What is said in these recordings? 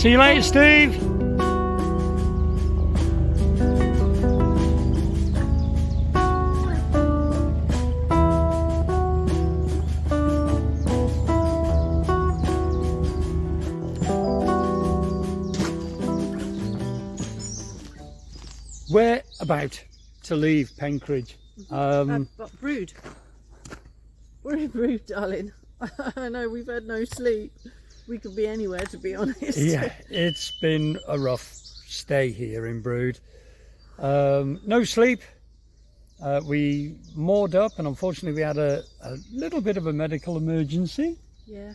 See you later, Steve. We're about to leave Penkridge. But Brood. We're in Brood, darling. I know we've had no sleep. We could be anywhere, to be honest. Yeah, it's been a rough stay here in Brood. No sleep. We moored up, and unfortunately we had a little bit of a medical emergency. Yeah,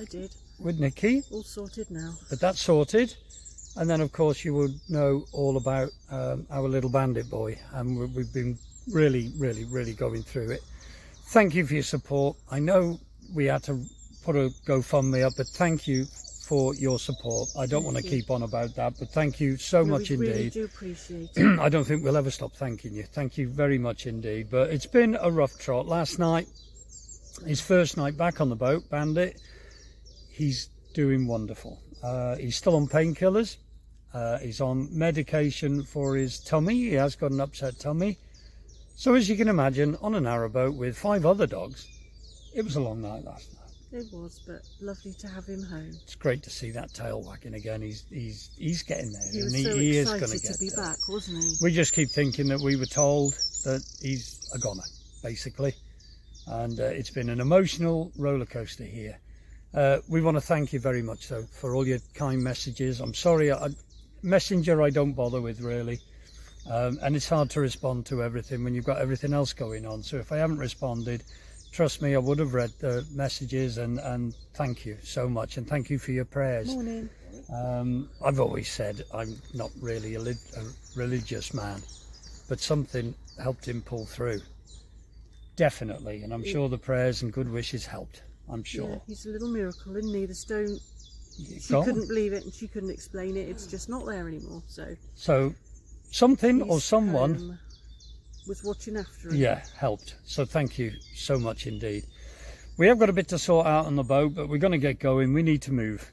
I did. With Nikki. All sorted now. But that's sorted. And then, of course, you would know all about our little Bandit boy. And we've been really going through it. Thank you for your support. I know we had to put a GoFundMe up, but thank you for your support. I don't want to keep on about that, but thank you so much indeed. We really do appreciate it. I don't think we'll ever stop thanking you. Thank you very much indeed. But it's been a rough trot. Last night, his first night back on the boat, Bandit, he's doing wonderful. He's still on painkillers. He's on medication for his tummy. He has got an upset tummy. So as you can imagine, on a narrowboat with 5 other dogs, it was a long night last night. It was, but lovely to have him home. It's great to see that tail wagging again. He's getting there. He was and so he is excited going to get to be there. back, wasn't he? We just keep thinking that we were told that he's a goner, basically. And it's been an emotional roller coaster here. We want to thank you very much, though, for all your kind messages. I'm sorry, Messenger I don't bother with, really. And it's hard to respond to everything when you've got everything else going on. So if I haven't responded, trust me, I would have read the messages, and thank you so much. And thank you for your prayers. Morning. I've always said I'm not really a religious man, but something helped him pull through. Definitely. And I'm sure the prayers and good wishes helped. I'm sure. Yeah, he's a little miracle, isn't he? The stone, she couldn't believe it and she couldn't explain it. It's just not there anymore. So something or someone was watching after him. Yeah, helped. So thank you so much indeed. We have got a bit to sort out on the boat, but we're going to get going. We need to move.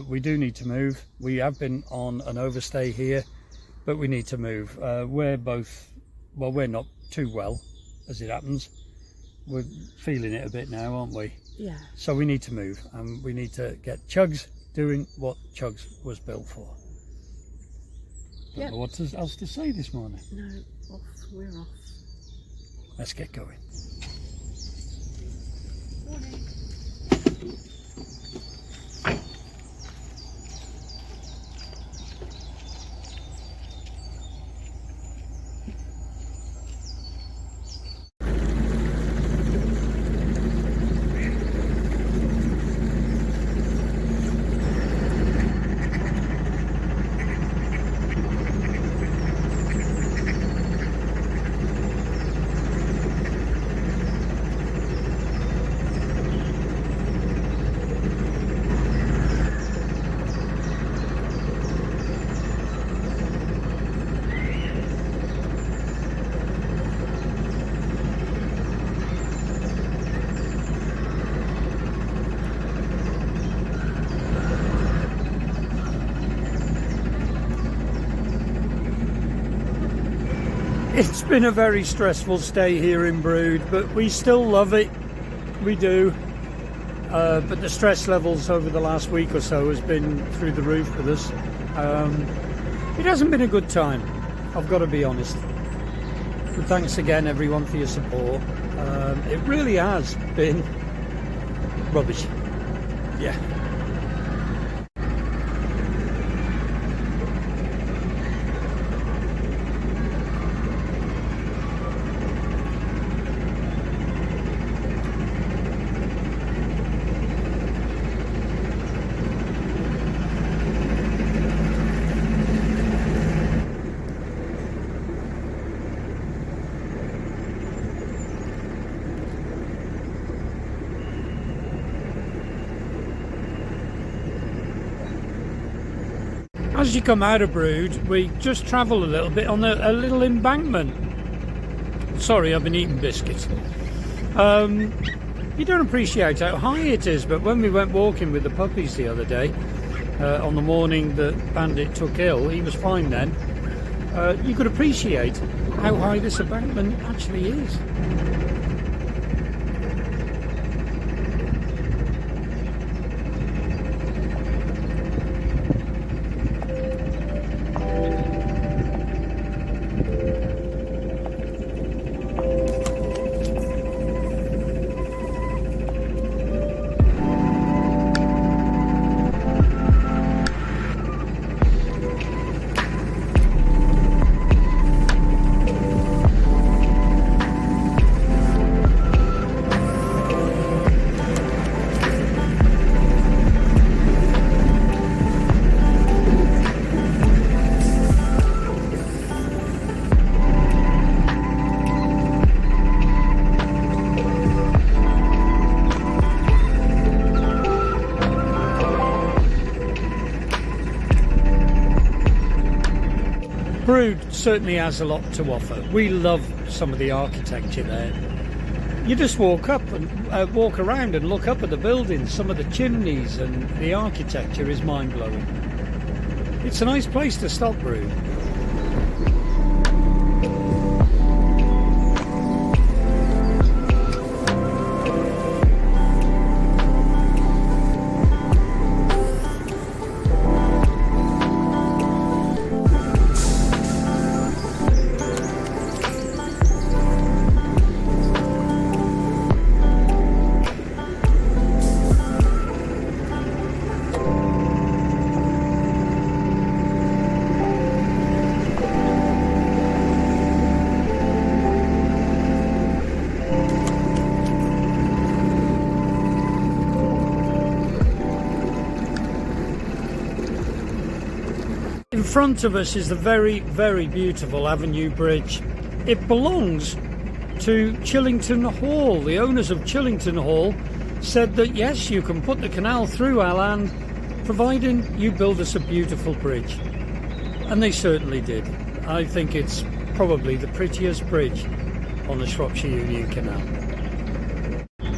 We do need to move. We have been on an overstay here, but we need to move. We're both, well, we're not too well, as it happens. We're feeling it a bit now, aren't we? Yeah. So we need to move, and we need to get Chugs doing what Chugs was built for. Don't know what else to say this morning. No, off. We're off. Let's get going. Morning. It's been a very stressful stay here in Brood, but we still love it. We do. But the stress levels over the last week or so has been through the roof with us. It hasn't been a good time, I've got to be honest. But thanks again, everyone, for your support. It really has been rubbish. Yeah. As you come out of Brood, we just travel a little bit on a little embankment. Sorry, I've been eating biscuits. You don't appreciate how high it is, but when we went walking with the puppies the other day, on the morning that Bandit took ill. He was fine then. You could appreciate how high this embankment actually is. Brewood certainly has a lot to offer. We love some of the architecture there. You just walk up and walk around and look up at the buildings. Some of the chimneys and the architecture is mind-blowing. It's a nice place to stop, Brewood. In front of us is the very, very beautiful Avenue Bridge. It belongs to Chillington Hall. The owners of Chillington Hall said that yes, you can put the canal through our land, providing you build us a beautiful bridge. And they certainly did. I think it's probably the prettiest bridge on the Shropshire Union Canal.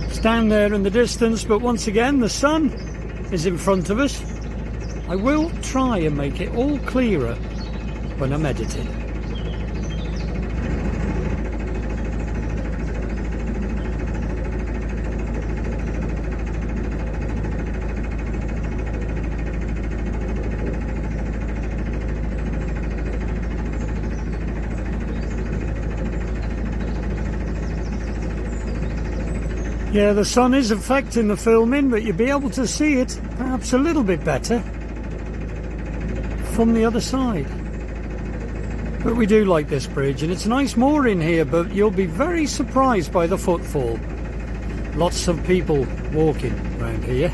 It's down there in the distance, but once again the sun is in front of us. I will try and make it all clearer when I'm editing. Yeah, the sun is affecting the filming, but you'll be able to see it perhaps a little bit better from the other side. But we do like this bridge, and it's a nice mooring here, but you'll be very surprised by the footfall. Lots of people walking around here.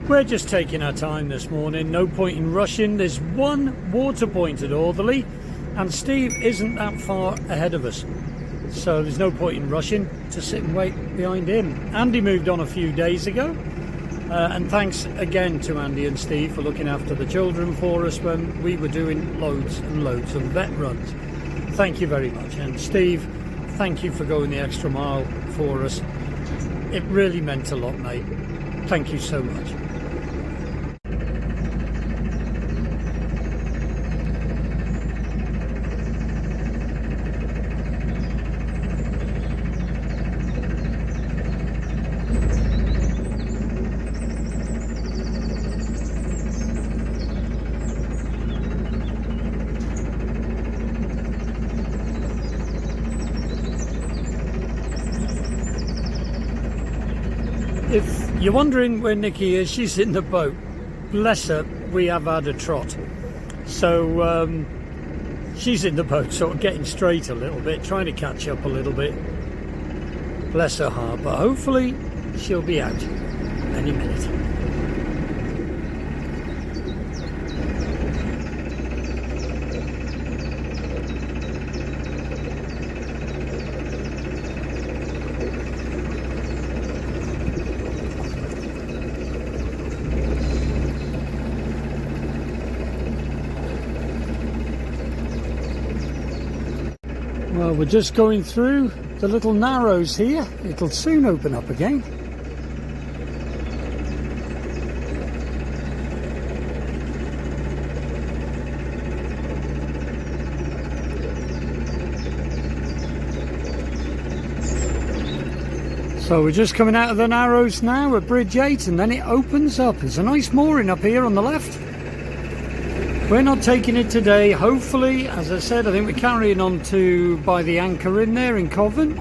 We're just taking our time this morning, no point in rushing. There's one water point at Autherley, and Steve isn't that far ahead of us, so there's no point in rushing to sit and wait behind him. Andy moved on a few days ago, and thanks again to Andy and Steve for looking after the children for us when we were doing loads and loads of vet runs. Thank you very much. And Steve, thank you for going the extra mile for us. It really meant a lot, mate. Thank you so much. If you're wondering where Nikki is, she's in the boat. Bless her, we have had a trot. So she's in the boat, sort of getting straight a little bit, trying to catch up a little bit. Bless her heart, but hopefully she'll be out any minute. Well, we're just going through the little narrows here. It'll soon open up again. So we're just coming out of the narrows now at Bridge 8, and then it opens up. There's a nice mooring up here on the left. We're not taking it today. Hopefully, as I said, I think we're carrying on to by the anchor in there in Coven.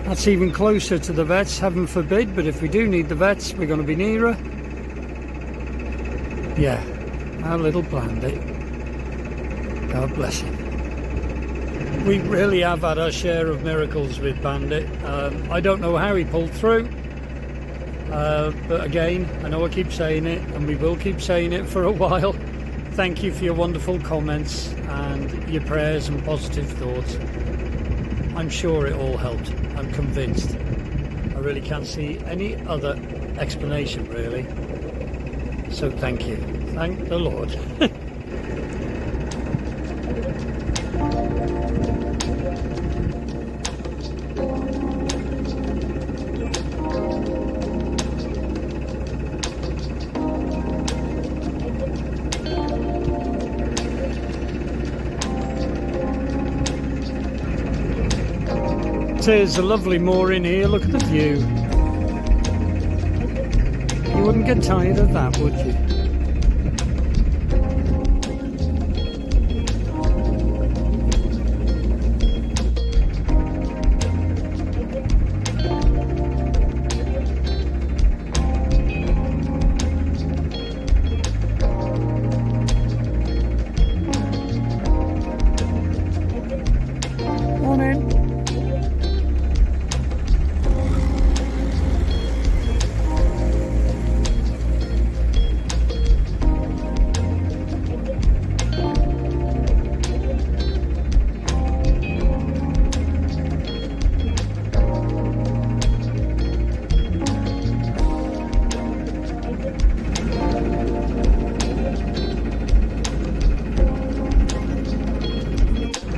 That's even closer to the vets, heaven forbid, but if we do need the vets, we're going to be nearer. Yeah, our little Bandit. God bless him. We really have had our share of miracles with Bandit. I don't know how he pulled through, but again, I know I keep saying it, and we will keep saying it for a while. Thank you for your wonderful comments and your prayers and positive thoughts. I'm sure it all helped. I'm convinced. I really can't see any other explanation, really. So thank you. Thank the Lord. There's a lovely mooring here. Look at the view. You wouldn't get tired of that, would you? Morning.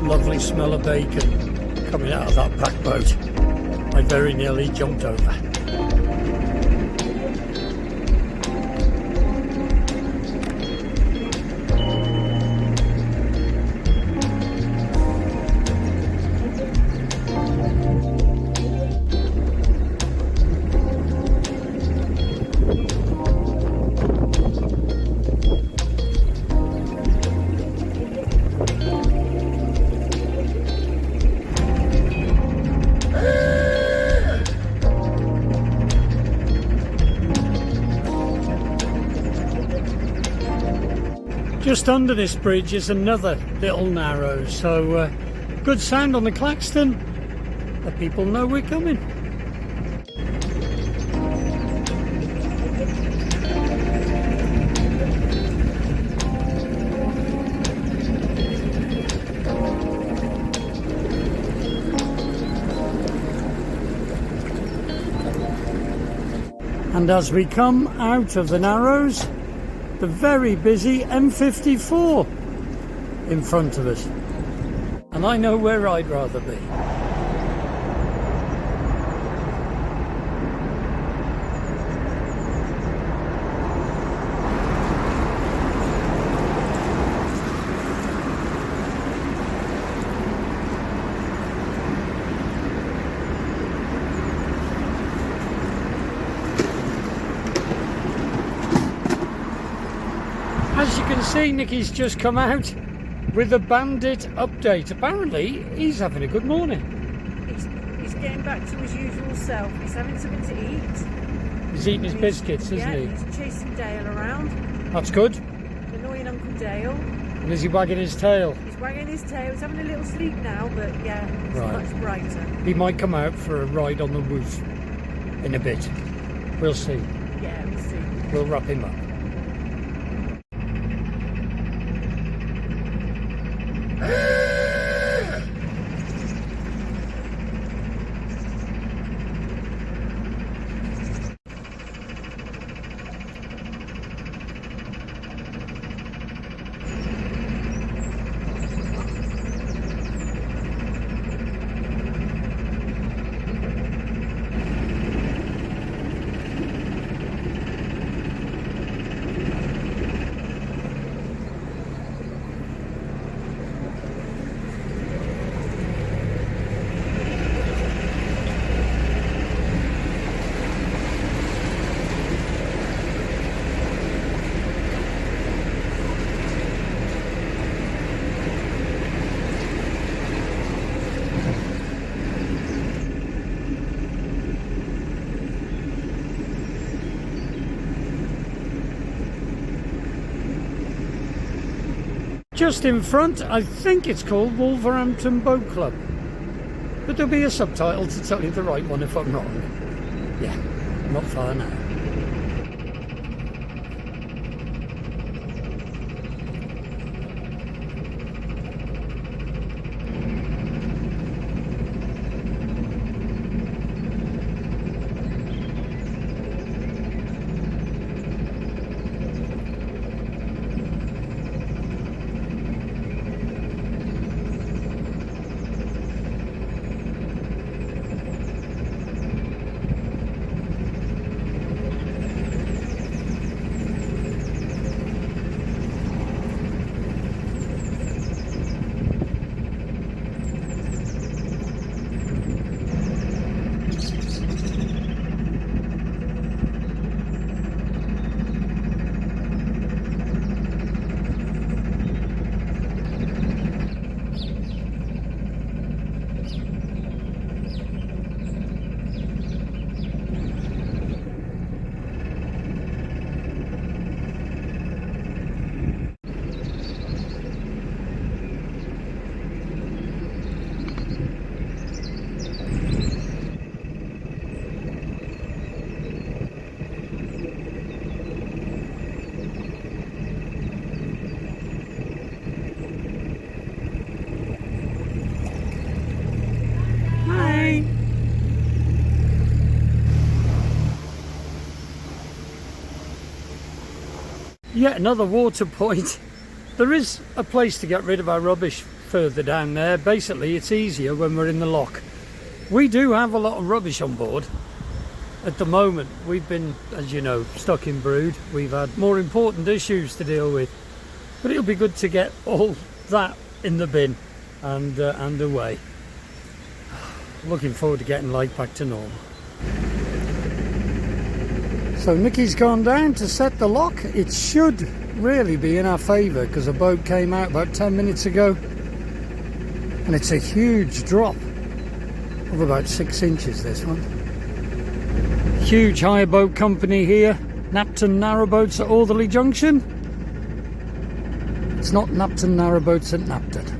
Lovely smell of bacon coming out of that pack boat. I very nearly jumped over. Just under this bridge is another little narrow, so good sound on the klaxon. Let people know we're coming. And as we come out of the narrows, the very busy M54 in front of us. And I know where I'd rather be. As you can see, Nicky's just come out with a Bandit update. Apparently, he's having a good morning. He's getting back to his usual self. He's having something to eat. He's eating his biscuits, isn't he? He's chasing Dale around. That's good. Annoying Uncle Dale. And is he wagging his tail? He's wagging his tail. He's having a little sleep now, but yeah, it's much brighter. He might come out for a ride on the roof in a bit. We'll see. Yeah, we'll see. We'll wrap him up. Just in front, I think it's called Wolverhampton Boat Club. But there'll be a subtitle to tell you the right one if I'm wrong. Yeah, not far now. Yet another water point. There is a place to get rid of our rubbish further down there. Basically, it's easier when we're in the lock. We do have a lot of rubbish on board. At the moment, we've been, as you know, stuck in Brewood. We've had more important issues to deal with. But it'll be good to get all that in the bin and away. Looking forward to getting life back to normal. So Nicky's gone down to set the lock. It should really be in our favour because a boat came out about 10 minutes ago and it's a huge drop of about 6 inches, this one. Huge hire boat company here, Napton Narrowboats at Autherley Junction. It's not Napton Narrowboats at Napton.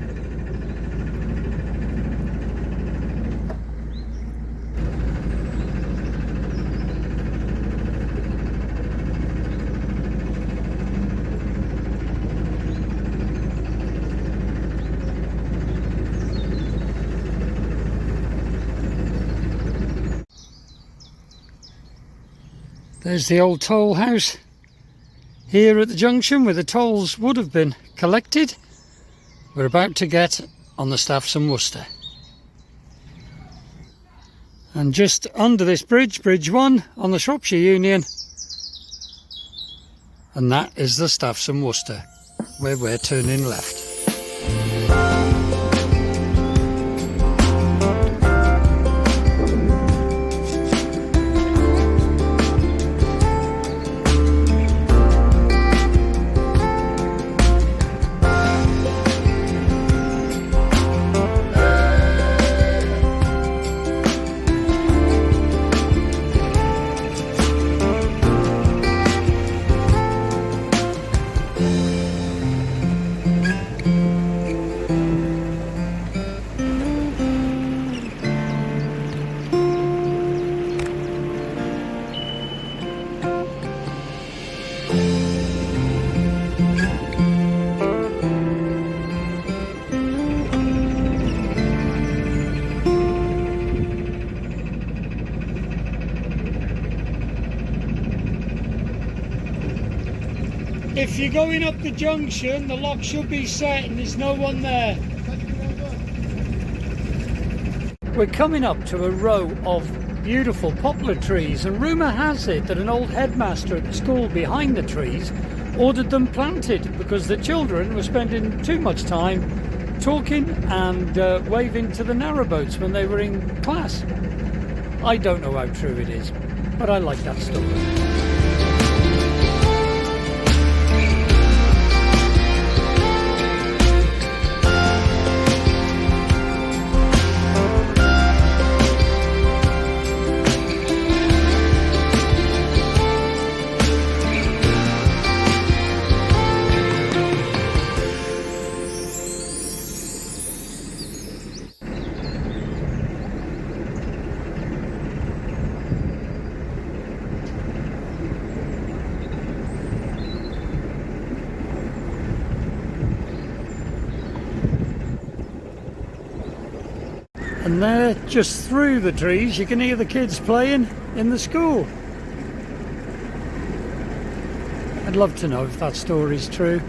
There's the old toll house here at the junction where the tolls would have been collected. We're about to get on the Staffs and Worcester. And just under this bridge, Bridge 1 on the Shropshire Union, and that is the Staffs and Worcester where we're turning left. If you're going up the junction, the lock should be set and there's no one there. We're coming up to a row of beautiful poplar trees, and rumour has it that an old headmaster at the school behind the trees ordered them planted because the children were spending too much time talking and waving to the narrowboats when they were in class. I don't know how true it is, but I like that story. And there, just through the trees, you can hear the kids playing in the school. I'd love to know if that story's true.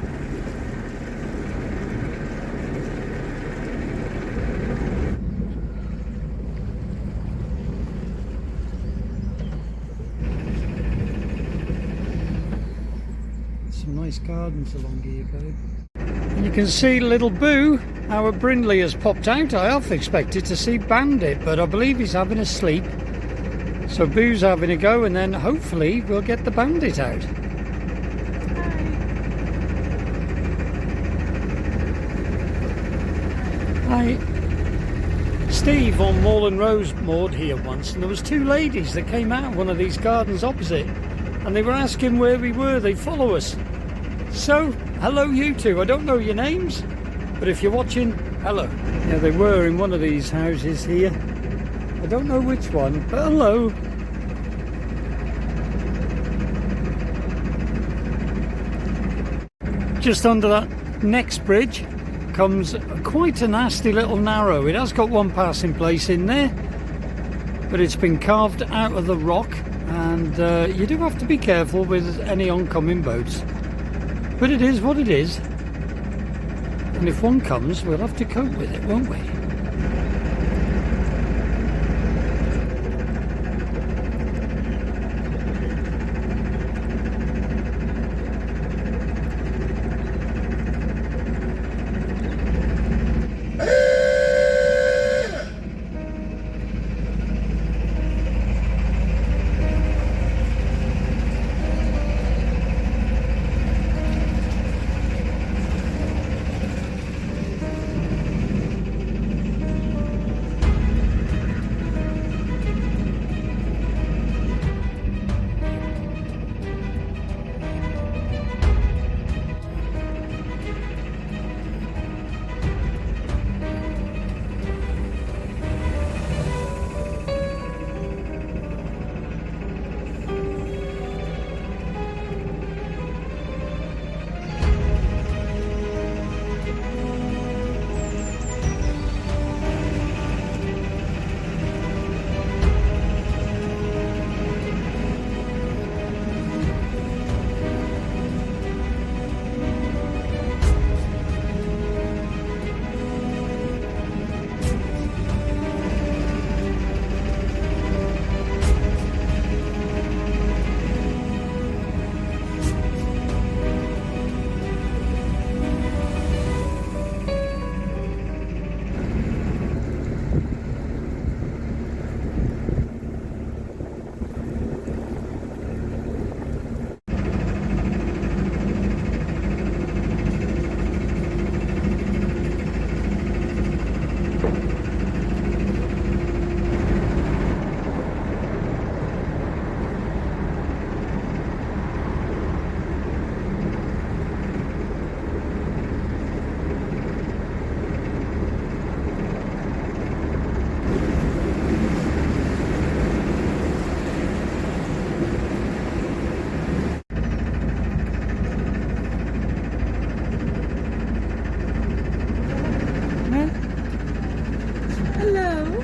Some nice gardens along here, babe. And you can see little Boo, our Brindley, has popped out. I half expected to see Bandit, but I believe he's having a sleep. So Boo's having a go, and then hopefully we'll get the Bandit out. Steve on Moorland Rose moored here once, and there was two ladies that came out of one of these gardens opposite, and they were asking where we were. They follow us. So, hello you two. I don't know your names, but if you're watching, hello. Yeah, they were in one of these houses here. I don't know which one, but hello. Just under that next bridge comes quite a nasty little narrow. It has got one passing place in there, but it's been carved out of the rock, and you do have to be careful with any oncoming boats. But it is what it is, and if one comes, we'll have to cope with it, won't we?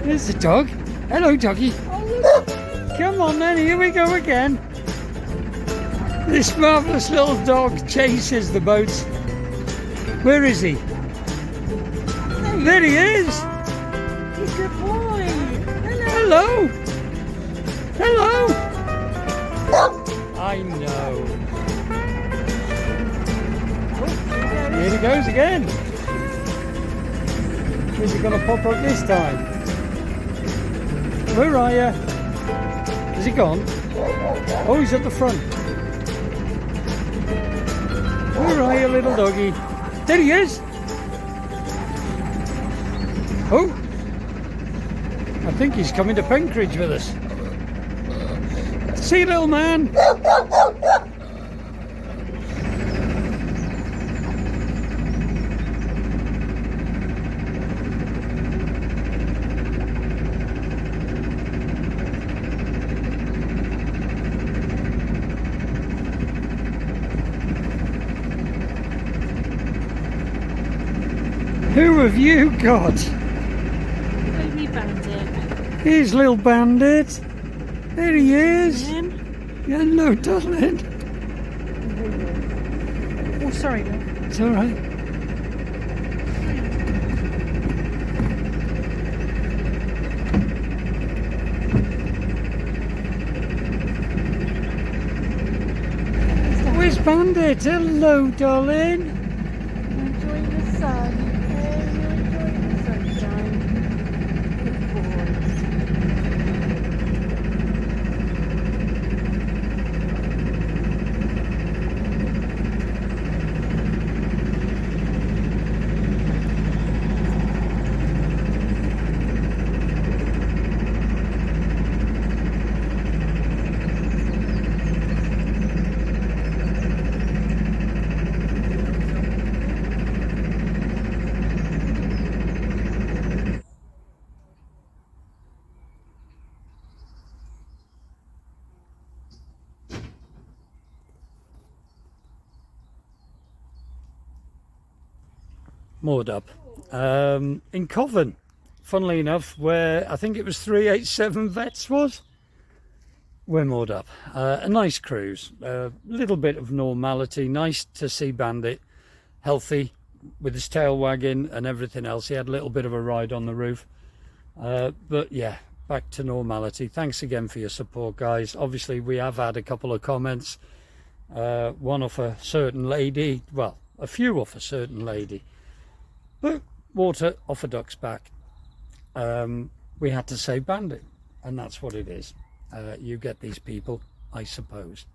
There's the dog. Hello, doggy. Come on then, here we go again. This marvellous little dog chases the boats. Where is he? There he is. He's a good boy. Hello. Hello. I know. Here he goes again. Is he going to pop up this time? Where are you? Is he gone? Oh, he's at the front. Where are you, little doggy? There he is. Oh, I think he's coming to Penkridge with us. See you, little man. Who have you got? Baby Bandit. Here's little Bandit. There he is. Again. Hello, darling. Oh, sorry, love. It's all right. Where's Bandit? Hello, darling. Enjoying the sun. Hey, you're enjoying the sunshine. Good boys. Moored up in Coven, funnily enough, where I think it was 387 Vets was. We're moored up. A nice cruise, a little bit of normality. Nice to see Bandit healthy with his tail wagging and everything else. He had a little bit of a ride on the roof, but yeah, back to normality. Thanks again for your support, guys. Obviously we have had a couple of comments, one off a certain lady, well, a few off a certain lady, but water off a duck's back. We had to say Bandit, and that's what it is. You get these people, I suppose.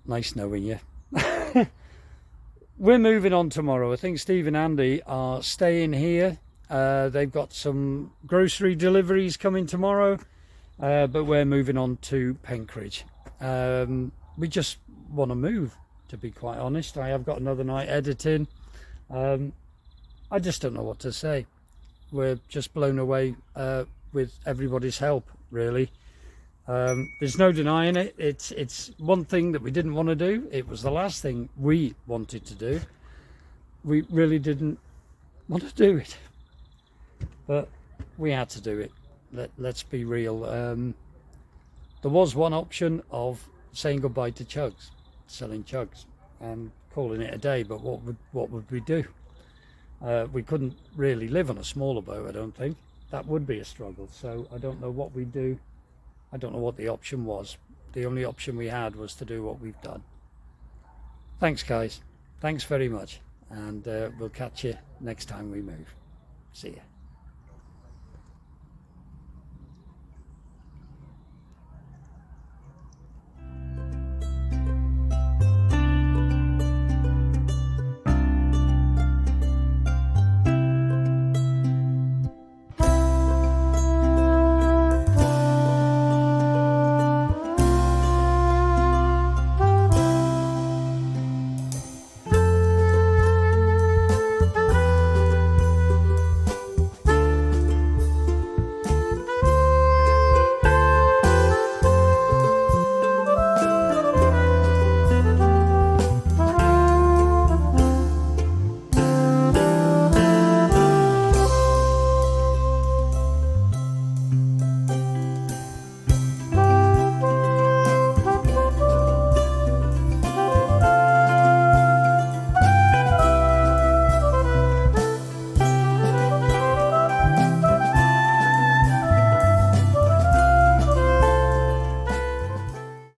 Nice knowing you. We're moving on tomorrow. I think Steve and Andy are staying here. They've got some grocery deliveries coming tomorrow, but we're moving on to Penkridge. We just want to move, to be quite honest. I have got another night editing. I just don't know what to say. We're just blown away with everybody's help, really. There's no denying it. It's one thing that we didn't want to do. It was the last thing we wanted to do. We really didn't want to do it, but we had to do it. Let's be real. There was one option of saying goodbye to Chugs, selling Chugs and calling it a day, but what would we do? We couldn't really live on a smaller boat, I don't think. That would be a struggle, so I don't know what we do. I don't know what the option was. The only option we had was to do what we've done. Thanks, guys. Thanks very much, and we'll catch you next time we move. See ya.